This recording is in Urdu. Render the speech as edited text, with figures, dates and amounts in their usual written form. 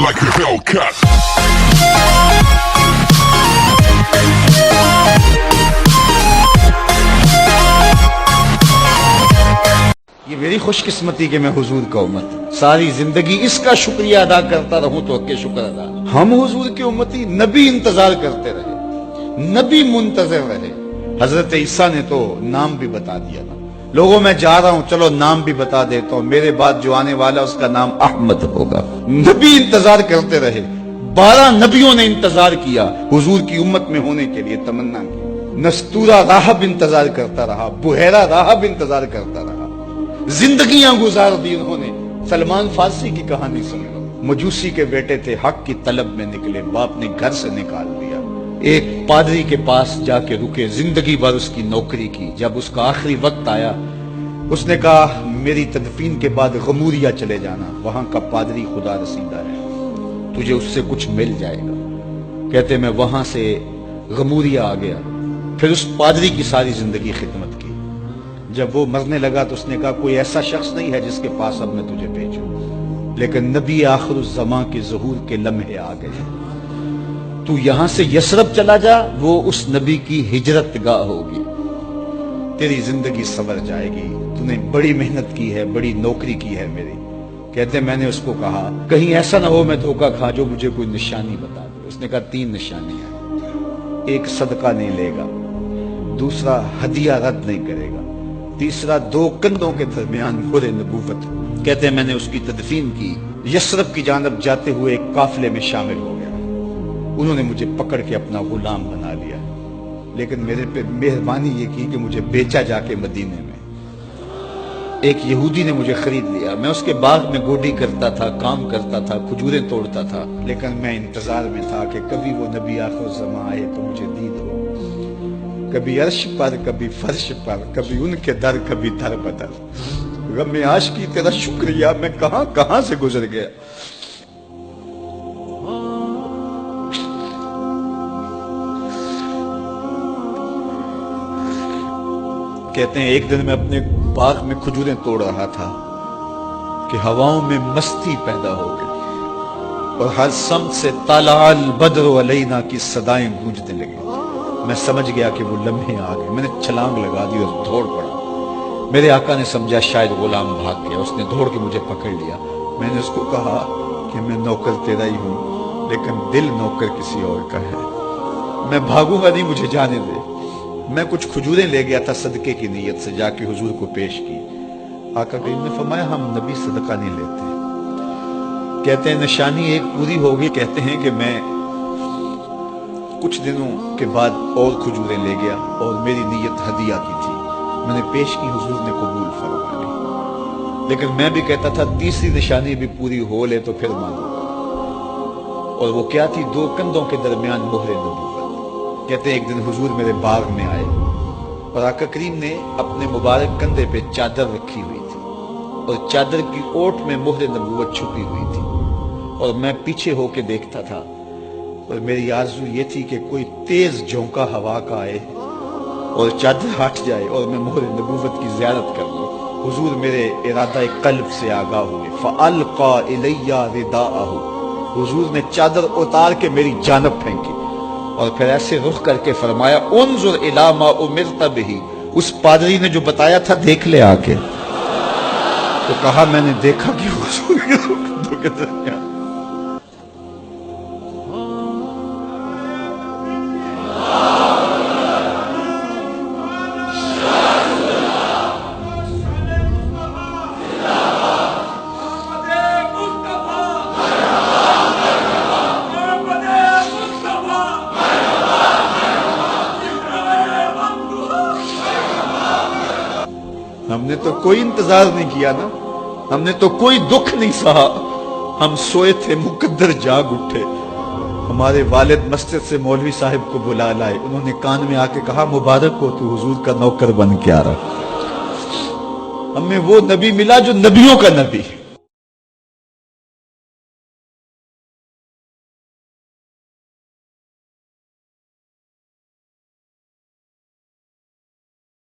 like a Hellcat. یہ میری خوش قسمتی کہ میں حضور کا امت ساری زندگی اس کا شکریہ ادا کرتا رہوں تو کہ شکر ادا. ہم حضور کی امتی نبی انتظار کرتے رہے, نبی منتظر رہے. حضرت عیسیٰ نے تو نام بھی بتا دیا نا, لوگوں میں جا رہا ہوں چلو نام بھی بتا دیتا ہوں, میرے بعد جو آنے والا اس کا نام احمد ہوگا. نبی انتظار کرتے رہے, 12 نبیوں نے انتظار کیا حضور کی امت میں ہونے کے لیے, تمنا کی. نستورہ راہب انتظار کرتا رہا, بحیرہ راہب انتظار کرتا رہا, زندگیاں گزار دی انہوں نے. سلمان فارسی کی کہانی سن لو, مجوسی کے بیٹے تھے, حق کی طلب میں نکلے, باپ نے گھر سے نکال دیا. ایک پادری کے پاس جا کے رکے, زندگی بھر اس کی نوکری کی. جب اس کا آخری وقت آیا اس نے کہا میری تدفین کے بعد غموریہ چلے جانا, وہاں کا پادری خدا رسیدہ ہے, تجھے اس سے کچھ مل جائے گا. کہتے میں وہاں سے غموریہ آ گیا. پھر اس پادری کی ساری زندگی خدمت کی. جب وہ مرنے لگا تو اس نے کہا کوئی ایسا شخص نہیں ہے جس کے پاس اب میں تجھے بھیجوں, لیکن نبی آخر الزماں کے ظہور کے لمحے آ گئے. تو یہاں سے یثرب چلا جا, وہ اس نبی کی ہجرت گاہ ہوگی, تیری زندگی سنور جائے گی. تو نے بڑی محنت کی ہے, بڑی نوکری کی ہے میری. کہتے میں نے اس کو کہا کہیں ایسا نہ ہو میں دھوکہ کھا جو مجھے کوئی نشانی بتا دے. اس نے کہا 3 نشانیاں, ایک صدقہ نہیں لے گا, دوسرا ہدیہ رد نہیں کرے گا, تیسرا 2 کندھوں کے درمیان مہر نبوت. کہتے ہیں میں نے اس کی تدفین کی, یثرب کی جانب جاتے ہوئے ایک قافلے میں شامل ہو گیا. انہوں نے مجھے پکڑ کے اپنا غلام بنا لیا, لیکن میرے پہ مہربانی یہ کی کہ مجھے بیچا جا کے مدینے میں. ایک یہودی نے مجھے خرید لیا, میں اس کے باغ میں گوڈی کرتا تھا, کام کرتا تھا, کھجوریں توڑتا تھا, لیکن میں انتظار میں تھا کہ کبھی وہ نبی آخر الزماں آئے تو مجھے دید ہو. کبھی عرش پر, کبھی فرش پر, کبھی ان کے در, کبھی در بدر. غم عاشقی تیرا شکریہ, میں کہاں کہاں سے گزر گیا. کہتے ہیں ایک دن میں اپنے باغ میں کھجوریں توڑ رہا تھا کہ ہواؤں میں مستی پیدا ہو گئی اور ہر سمت سے طلع البدر علینا کی صدائیں گونجنے لگی. میں سمجھ گیا کہ وہ لمحے آ گئے. میں نے چھلانگ لگا دی اور دوڑ پڑا. میرے آقا نے سمجھا شاید غلام بھاگ گیا, اس نے دوڑ کے مجھے پکڑ لیا. میں نے اس کو کہا کہ میں نوکر تیرا ہی ہوں, لیکن دل نوکر کسی اور کا ہے. میں بھاگوں گا نہیں, مجھے جانے دے. میں کچھ کھجوریں لے گیا تھا صدقے کی نیت سے, جا کے حضور کو پیش کی. آقا کریم نے فرمایا ہم نبی صدقہ نہیں لیتے. کہتے ہیں نشانی ایک پوری ہوگی. کہتے ہیں کہ میں کچھ دنوں کے بعد اور کھجوریں لے گیا اور میری نیت ہدیہ کی تھی, میں نے پیش کی, حضور نے قبول فرما لی. لیکن میں بھی کہتا تھا تیسری نشانی بھی پوری ہو لے تو پھر مانوں گا, اور وہ کیا تھی؟ 2 کندھوں کے درمیان مہر نبوت. کہتے ہیں ایک دن حضور میرے باغ میں آئے اور آقا کریم نے اپنے مبارک کندھے پہ چادر رکھی ہوئی تھی اور چادر کی اوٹ میں مہر نبوت چھپی ہوئی تھی, اور میں پیچھے ہو کے دیکھتا تھا. اور میری آرزو یہ تھی کہ کوئی تیز جھونکا ہوا کا آئے اور چادر ہٹ جائے اور میں مہر نبوت کی زیارت کر لوں. حضور میرے ارادہ قلب سے آگاہ ہوئے. فَأَلْقَى إِلَيَّ رِدَاءَهُ, حضور نے چادر اتار کے میری جانب پھینکی اور پھر ایسے رخ کر کے فرمایا انظر الی ما امرت بہ, اس پادری نے جو بتایا تھا دیکھ لے آ کے. تو کہا میں نے دیکھا کہ حضور کے کندھوں کے درمیان. ہم نے تو کوئی انتظار نہیں کیا نا, ہم نے تو کوئی دکھ نہیں سہا. ہم سوئے تھے, مقدر جاگ اٹھے. ہمارے والد مسجد سے مولوی صاحب کو بلا لائے. انہوں نے کان میں آ کے کہا مبارک ہو, تو حضور کا نوکر بن کے آ رہا. ہمیں وہ نبی ملا جو نبیوں کا نبی.